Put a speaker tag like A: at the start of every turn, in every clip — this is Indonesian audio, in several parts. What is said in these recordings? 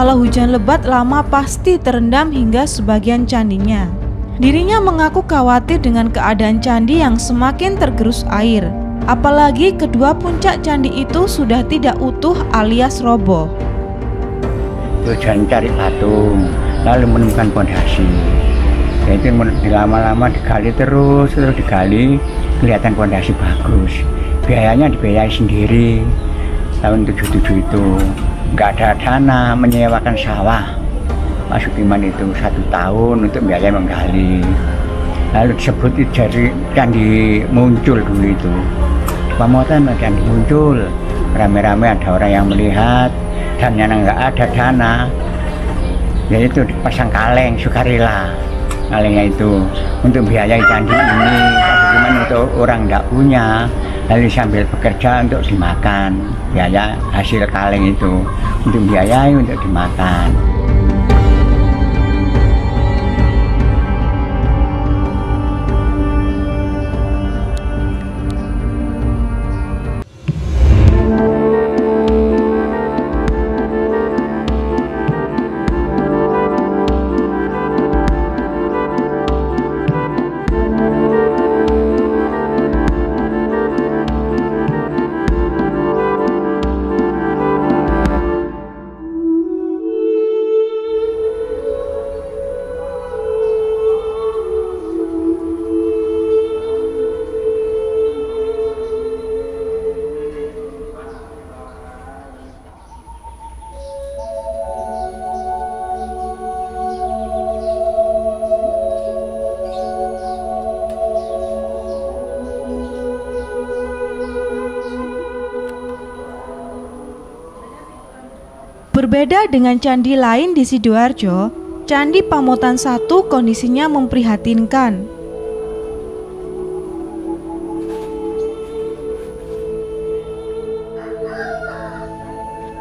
A: kalau hujan lebat lama pasti terendam hingga sebagian candinya. Dirinya mengaku khawatir dengan keadaan candi yang semakin tergerus air. Apalagi kedua puncak candi itu sudah tidak utuh alias roboh.
B: Tujuan cari patung, lalu menemukan pondasi. Itu lama-lama digali terus digali, kelihatan pondasi bagus. Biayanya dibiayai sendiri. Tahun 77 itu nggak ada dana menyewakan sawah. Mas Sudiman itu 1 tahun untuk biaya menggali. Lalu disebut dari candi muncul dulu itu. Pamotan candi muncul, rame-rame ada orang yang melihat, dan yang nggak ada dana, yaitu dipasang kaleng sukarela. Kalengnya itu untuk biayai candi ini, cuman untuk orang nggak punya, lalu sambil bekerja untuk dimakan, biaya hasil kaleng itu untuk biayai untuk dimakan.
A: Berbeda dengan candi lain di Sidoarjo, Candi Pamotan 1 kondisinya memprihatinkan.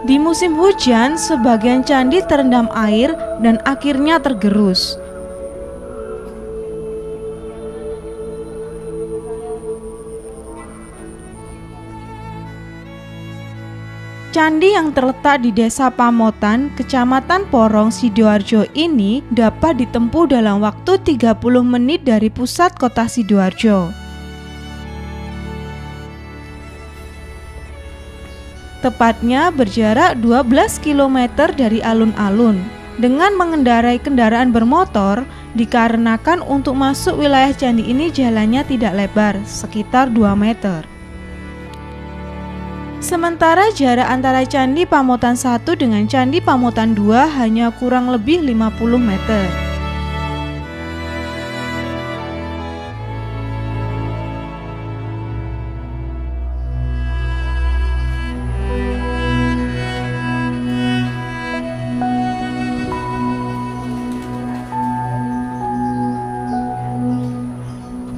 A: Di musim hujan, sebagian candi terendam air dan akhirnya tergerus. Candi yang terletak di Desa Pamotan, Kecamatan Porong, Sidoarjo ini dapat ditempuh dalam waktu 30 menit dari pusat kota Sidoarjo. Tepatnya berjarak 12 km dari alun-alun. Dengan mengendarai kendaraan bermotor, dikarenakan untuk masuk wilayah candi ini jalannya tidak lebar, sekitar 2 meter. Sementara jarak antara Candi Pamotan 1 dengan Candi Pamotan 2 hanya kurang lebih 50 meter.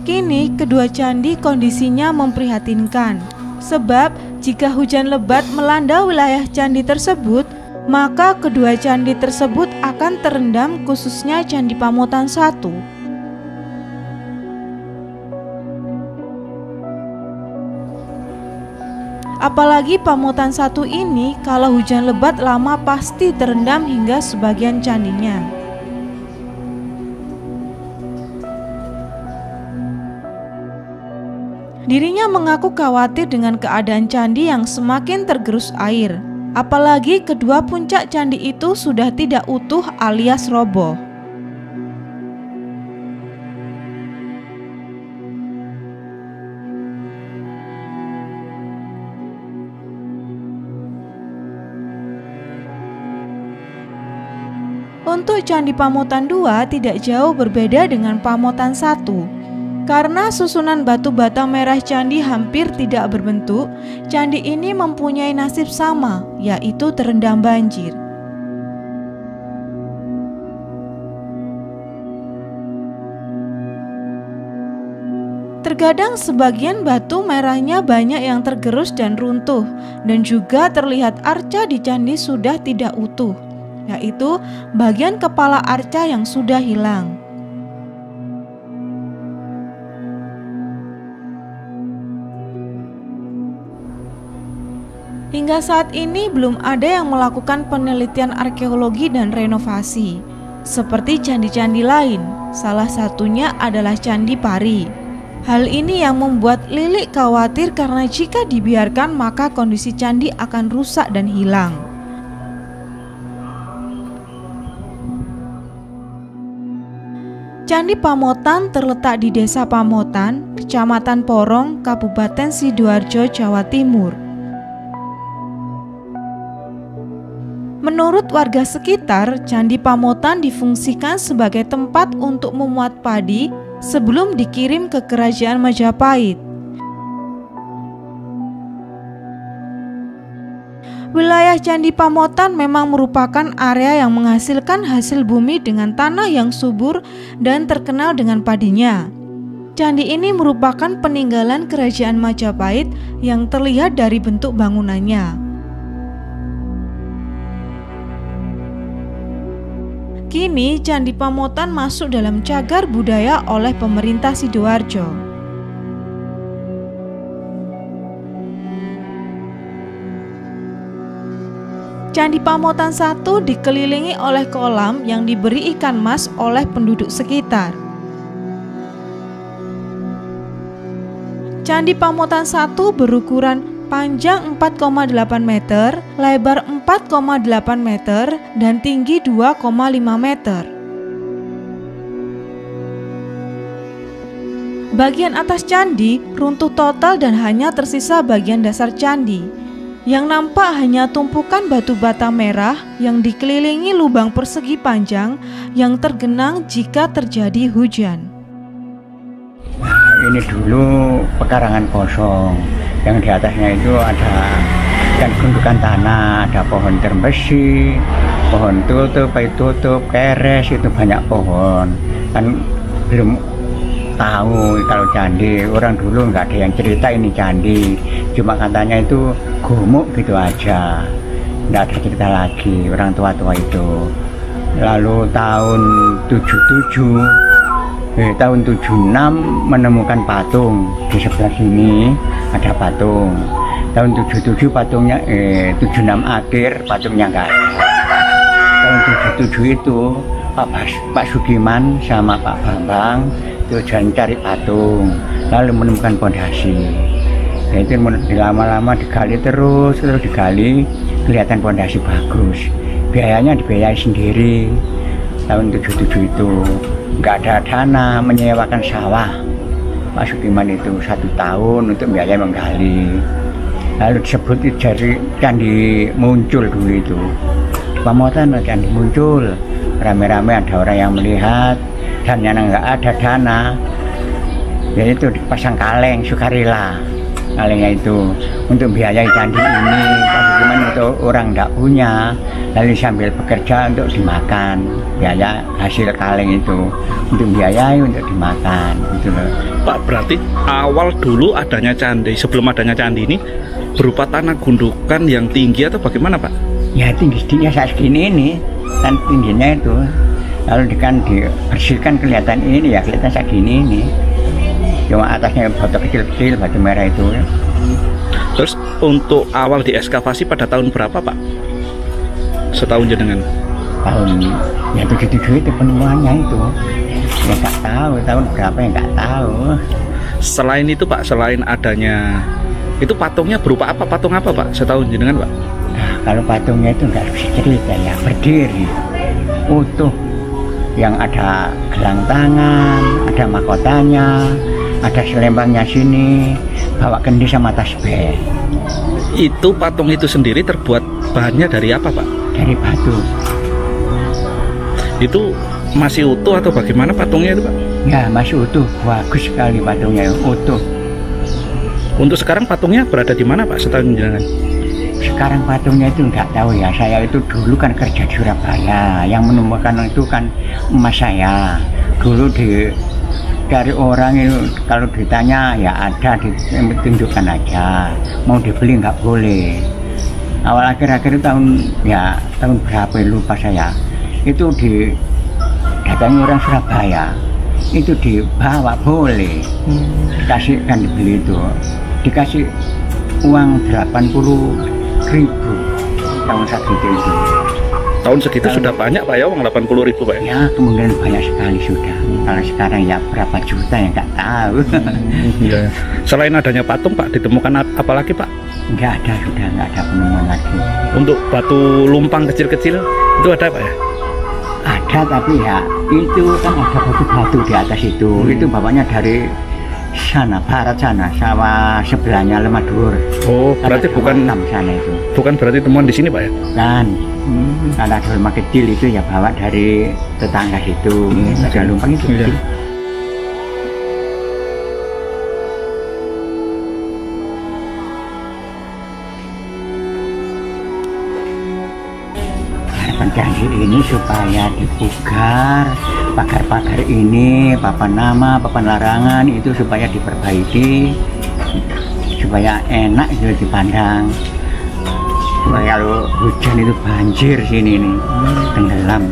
A: Kini kedua candi kondisinya memprihatinkan. Sebab jika hujan lebat melanda wilayah candi tersebut, maka kedua candi tersebut akan terendam, khususnya Candi Pamotan 1. Apalagi Pamotan 1 ini kalau hujan lebat lama pasti terendam hingga sebagian candinya. Dirinya mengaku khawatir dengan keadaan candi yang semakin tergerus air. Apalagi kedua puncak candi itu sudah tidak utuh alias roboh. Untuk Candi Pamotan 2 tidak jauh berbeda dengan Pamotan 1. Karena susunan batu bata merah candi hampir tidak berbentuk, candi ini mempunyai nasib sama, yaitu terendam banjir. Terkadang sebagian batu merahnya banyak yang tergerus dan runtuh, dan juga terlihat arca di candi sudah tidak utuh, yaitu bagian kepala arca yang sudah hilang. Hingga saat ini belum ada yang melakukan penelitian arkeologi dan renovasi seperti candi-candi lain, salah satunya adalah Candi Pari. Hal ini yang membuat Lilik khawatir karena jika dibiarkan maka kondisi candi akan rusak dan hilang. Candi Pamotan terletak di Desa Pamotan, Kecamatan Porong, Kabupaten Sidoarjo, Jawa Timur. Menurut warga sekitar, Candi Pamotan difungsikan sebagai tempat untuk memuat padi sebelum dikirim ke Kerajaan Majapahit. Wilayah Candi Pamotan memang merupakan area yang menghasilkan hasil bumi dengan tanah yang subur dan terkenal dengan padinya. Candi ini merupakan peninggalan Kerajaan Majapahit yang terlihat dari bentuk bangunannya. Kini Candi Pamotan masuk dalam cagar budaya oleh pemerintah Sidoarjo. Candi Pamotan 1 dikelilingi oleh kolam yang diberi ikan mas oleh penduduk sekitar. Candi Pamotan 1 berukuran panjang 4,8 meter, lebar 4,8 meter, dan tinggi 2,5 meter. Bagian atas candi runtuh total dan hanya tersisa bagian dasar candi. Yang nampak hanya tumpukan batu bata merah yang dikelilingi lubang persegi panjang yang tergenang jika terjadi hujan.
B: Ini dulu pekarangan kosong. Yang di atasnya itu ada kan gundukan tanah, ada pohon termbesi, pohon tutup, keres, itu banyak pohon. Kan belum tahu kalau candi, orang dulu nggak ada yang cerita ini candi, cuma katanya itu gumuk gitu aja, nggak ada cerita lagi orang tua-tua itu. Lalu tahun 76 menemukan patung di sebelah sini, ada patung. Tahun 77 patungnya 76 akhir patungnya nggak ada. Tahun 77 itu Pak Sugiman sama Pak Bambang tujuan cari patung, lalu menemukan pondasi. Nah, itu lama-lama digali terus digali, kelihatan pondasi bagus. Biayanya dibiayai sendiri. Tahun 77 itu nggak ada dana menyewakan sawah. Pak Sugiman itu 1 tahun untuk biaya menggali. Lalu disebut dari candi muncul dulu itu. Di Pamotan candi muncul, rame-rame ada orang yang melihat, dan yang nggak ada dana, yaitu dipasang kaleng sukarela. Kalengnya itu untuk biayai candi ini. Pak Sugiman itu orang nggak punya, lalu sambil bekerja untuk dimakan, biaya hasil kaleng itu untuk biayai untuk dimakan gitu loh.
C: Pak, berarti awal dulu adanya candi, sebelum adanya candi ini berupa tanah gundukan yang tinggi atau bagaimana, Pak?
B: Ya tingginya saat segini ini, dan tingginya itu lalu dibersihkan kelihatan ini ya, kelihatan segini ini. Cuma atasnya batu kecil-kecil, batu merah itu.
C: Terus untuk awal diekskavasi pada tahun berapa, Pak? Setahun jenengan?
B: Tahun ya 77 itu penemuannya itu. Ya nggak tahu tahun berapa, ya nggak tahu.
C: Selain itu, Pak, selain adanya itu patungnya berupa apa? Patung apa, Pak? Setahun jenengan, Pak?
B: Nah, kalau patungnya itu nggak bisa cerita ya, berdiri utuh, yang ada gelang tangan, ada mahkotanya, ada selembangnya sini, bawa kendi sama tasbih.
C: Itu patung itu sendiri terbuat bahannya dari apa, Pak?
B: Dari batu.
C: Itu masih utuh atau bagaimana patungnya itu, Pak?
B: Ya masih utuh, bagus sekali patungnya, utuh.
C: Untuk sekarang patungnya berada di mana, Pak, setahun jenengan?
B: Sekarang patungnya itu nggak tahu ya, saya itu dulu kan kerja di Surabaya, yang menemukan itu kan emas saya. Dulu dari orang itu kalau ditanya ya ada, ditunjukkan aja, mau dibeli nggak boleh. Awal akhir-akhir tahun berapa lupa saya, itu datangi orang Surabaya, itu dibawa boleh, dikasih kan dibeli itu, dikasih uang 80 10.000 tahun segitu itu.
C: Tahun segitu sudah banyak Pak ya, uang 80.000 Pak ya?
B: Ya kemungkinan banyak sekali sudah. Kalau sekarang ya berapa juta ya nggak tahu.
C: Iya. Selain adanya patung Pak, ditemukan apa lagi Pak?
B: Nggak ada, sudah nggak ada penemuan lagi.
C: Untuk batu lumpang kecil-kecil itu ada Pak ya?
B: Ada, tapi ya itu kan ada batu-batu di atas itu. Itu bapaknya dari sana, barat sana, sawah sebelahnya Lemadur.
C: Oh, berarti bukan
B: sana itu.
C: Bukan berarti temuan di sini Pak ya?
B: Kan, kalau ada rumah kecil itu ya bawa dari tetangga situ. Ada lumpang itu.
C: Iya.
B: Candi ini supaya dipugar, pagar-pagar ini, papan nama, papan larangan itu supaya diperbaiki, supaya enak itu dipandang. Supaya kalau hujan itu banjir sini nih, tenggelam.